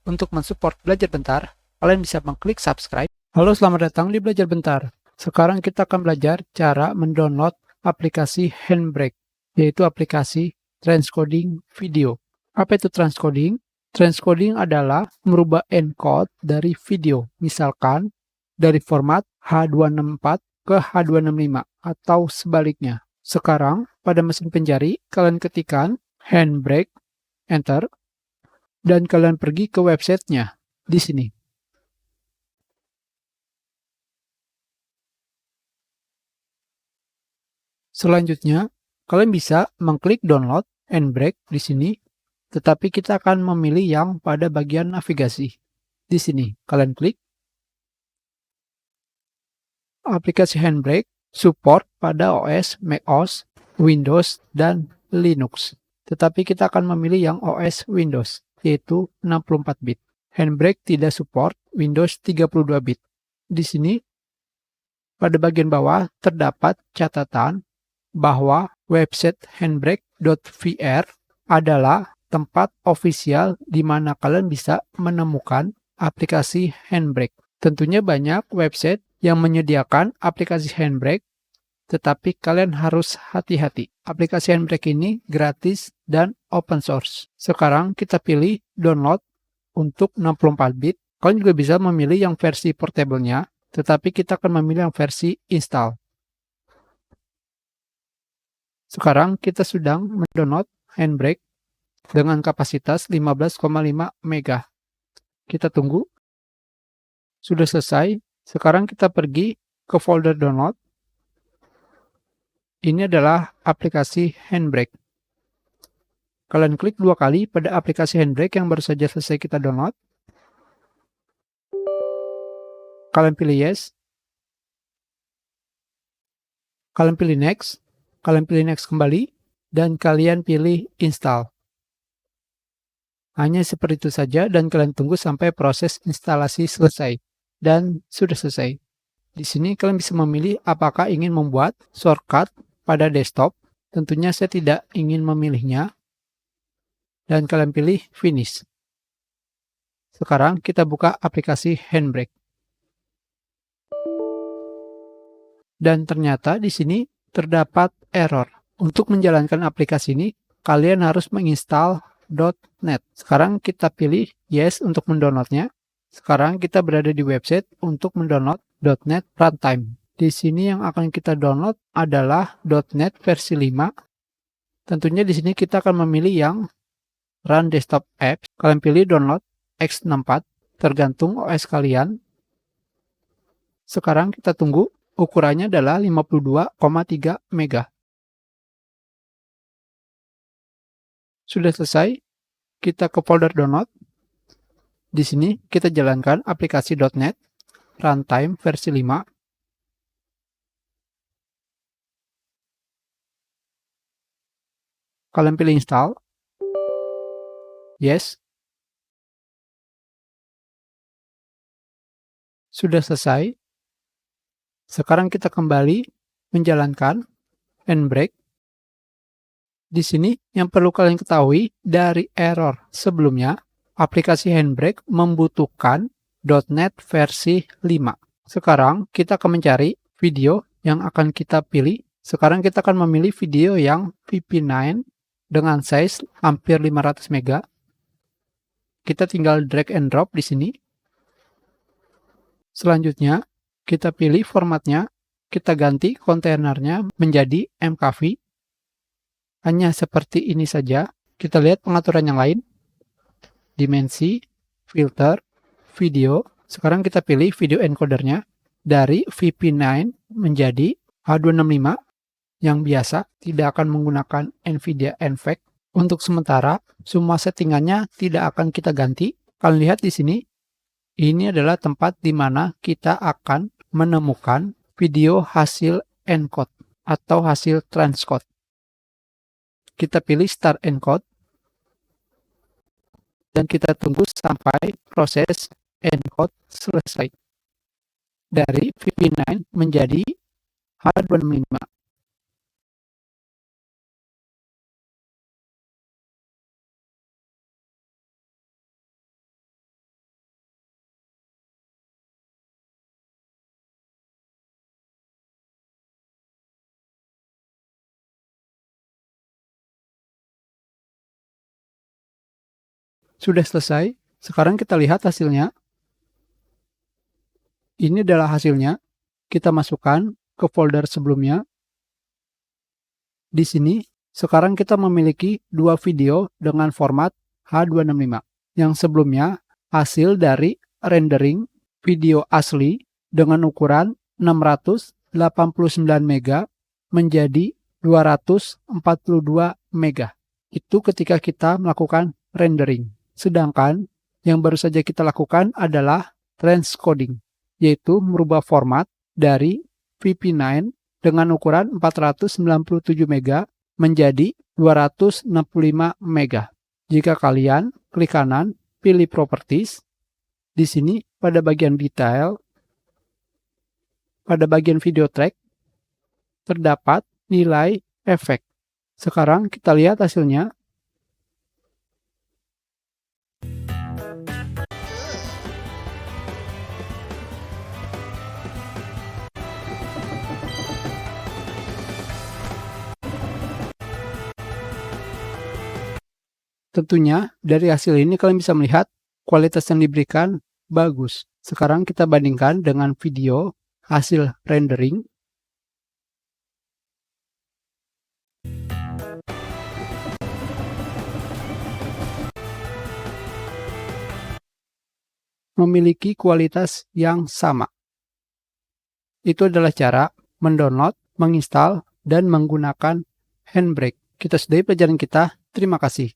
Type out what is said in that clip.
Untuk mensupport Belajar Bentar, kalian bisa mengklik subscribe. Halo, selamat datang di Belajar Bentar. Sekarang kita akan belajar cara mendownload aplikasi Handbrake, yaitu aplikasi transcoding video. Apa itu transcoding? Transcoding adalah merubah encode dari video, misalkan dari format H264 ke H265 atau sebaliknya. Sekarang, pada mesin pencari, kalian ketikkan Handbrake, enter, dan kalian pergi ke websitenya di sini. Selanjutnya, kalian bisa mengklik download Handbrake di sini, tetapi kita akan memilih yang pada bagian navigasi. Di sini, kalian klik. Aplikasi Handbrake support pada OS, macOS, Windows, dan Linux. Tetapi kita akan memilih yang OS Windows, yaitu 64 bit. Handbrake tidak support Windows 32 bit. Di sini, pada bagian bawah terdapat catatan bahwa website handbrake.vr adalah tempat ofisial di mana kalian bisa menemukan aplikasi Handbrake. Tentunya banyak website yang menyediakan aplikasi Handbrake, tetapi kalian harus hati-hati. Aplikasi Handbrake ini gratis dan open source. Sekarang kita pilih download untuk 64 bit. Kalian juga bisa memilih yang versi portable-nya, tetapi kita akan memilih yang versi install. Sekarang kita sedang mendownload Handbrake dengan kapasitas 15,5 MB. Kita tunggu. Sudah selesai. Sekarang kita pergi ke folder download. Ini adalah aplikasi Handbrake. Kalian klik 2 kali pada aplikasi Handbrake yang baru saja selesai kita download. Kalian pilih yes. Kalian pilih next. Kalian pilih next kembali. Dan kalian pilih install. Hanya seperti itu saja dan kalian tunggu sampai proses instalasi selesai. Dan sudah selesai. Di sini kalian bisa memilih apakah ingin membuat shortcut pada desktop. Tentunya saya tidak ingin memilihnya. Dan kalian pilih finish. Sekarang kita buka aplikasi Handbrake. Dan ternyata di sini terdapat error. Untuk menjalankan aplikasi ini, kalian harus menginstal .NET. Sekarang kita pilih yes untuk mendownloadnya. Sekarang kita berada di website untuk mendownload .NET Runtime. Di sini yang akan kita download adalah .NET versi 5. Tentunya di sini kita akan memilih yang Run Desktop Apps. Kalian pilih download x64, tergantung OS kalian. Sekarang kita tunggu. Ukurannya adalah 52,3 MB. Sudah selesai. Kita ke folder download. Di sini kita jalankan aplikasi .NET Runtime versi 5. Kalian pilih install. Yes. Sudah selesai. Sekarang kita kembali menjalankan Handbrake. Di sini yang perlu kalian ketahui dari error sebelumnya, aplikasi Handbrake membutuhkan .NET versi 5. Sekarang kita akan mencari video yang akan kita pilih. Sekarang kita akan memilih video yang VP9 dengan size hampir 500 MB. Kita tinggal drag and drop di sini. Selanjutnya, kita pilih formatnya. Kita ganti kontainernya menjadi MKV. Hanya seperti ini saja. Kita lihat pengaturan yang lain. Dimensi, filter, video. Sekarang kita pilih video encodernya dari VP9 menjadi H265 yang biasa, tidak akan menggunakan NVIDIA NVENC. Untuk sementara, semua settingannya tidak akan kita ganti. Kalian lihat di sini, ini adalah tempat di mana kita akan menemukan video hasil encode atau hasil transcode. Kita pilih start encode. Dan kita tunggu sampai proses encode selesai. Dari VP9 menjadi H265. Sudah selesai. Sekarang kita lihat hasilnya. Ini adalah hasilnya. Kita masukkan ke folder sebelumnya. Di sini, sekarang kita memiliki dua video dengan format H265. Yang sebelumnya, hasil dari rendering video asli dengan ukuran 689 MB menjadi 242 MB. Itu ketika kita melakukan rendering. Sedangkan yang baru saja kita lakukan adalah transcoding, yaitu merubah format dari VP9 dengan ukuran 497 MB menjadi 265 MB. Jika kalian klik kanan, pilih Properties. Di sini pada bagian detail, pada bagian video track, terdapat nilai efek. Sekarang kita lihat hasilnya. Tentunya dari hasil ini kalian bisa melihat kualitas yang diberikan bagus. Sekarang kita bandingkan dengan video hasil rendering. Memiliki kualitas yang sama. Itu adalah cara mendownload, menginstal, dan menggunakan Handbrake. Kita sudahi pelajaran kita. Terima kasih.